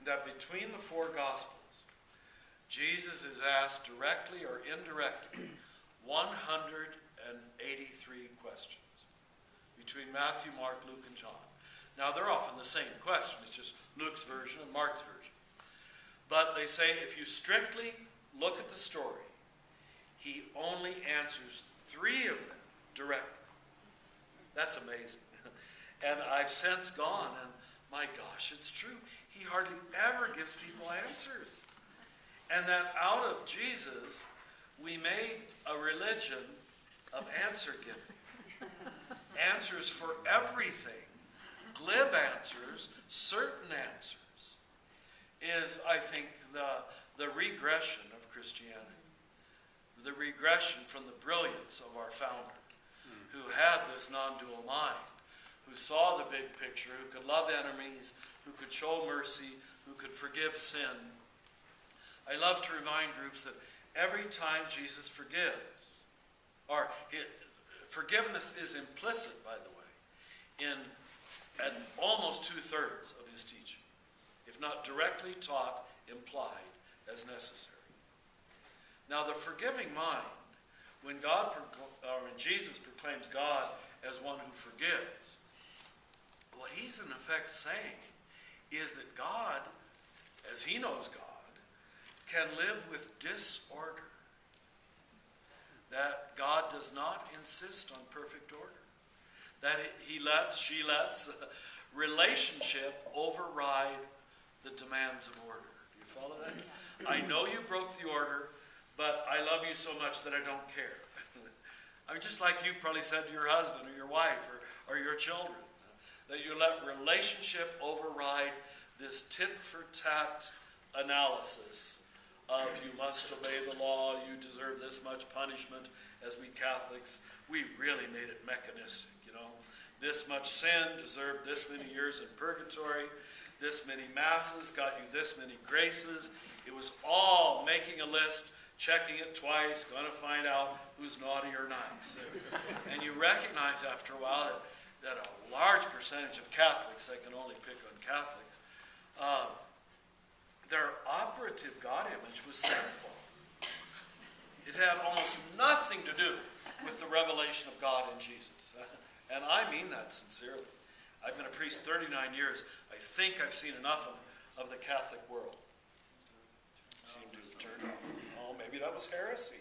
that between the four Gospels, Jesus is asked directly or indirectly 183 questions between Matthew, Mark, Luke, and John. Now, they're often the same question. It's just Luke's version and Mark's version. But they say if you strictly look at the story, he only answers 3 of them directly. That's amazing. And I've since gone, and my gosh, it's true. He hardly ever gives people answers. And that out of Jesus, we made a religion of answer giving. Answers for everything. Glib answers, certain answers, is, I think, the regression of Christianity. The regression from the brilliance of our founder, who had this non-dual mind, who saw the big picture, who could love enemies, who could show mercy, who could forgive sin. I love to remind groups that every time Jesus forgives, or forgiveness is implicit, by the way, in at almost 2/3 of his teaching, if not directly taught, implied as necessary. Now, the forgiving mind, when Jesus proclaims God as one who forgives, what he's in effect saying is that God, as he knows God, can live with disorder. That God does not insist on perfect order. That she lets relationship override the demands of order. Do you follow that? I know you broke the order, but I love you so much that I don't care. I mean, just like you've probably said to your husband or your wife or your children, that you let relationship override this tit-for-tat analysis of you must obey the law, you deserve this much punishment. As we Catholics, we really made it mechanistic, you know. This much sin deserved this many years in purgatory. This many masses got you this many graces. It was all making a list, checking it twice, going to find out who's naughty or nice. And you recognize after a while that a large percentage of Catholics, I can only pick on Catholics, their operative God image was Santa Claus. It had almost nothing to do with the revelation of God in Jesus. And I mean that sincerely. I've been a priest 39 years. I think I've seen enough of the Catholic world. Seem to have turned off. Oh, maybe that was heresy.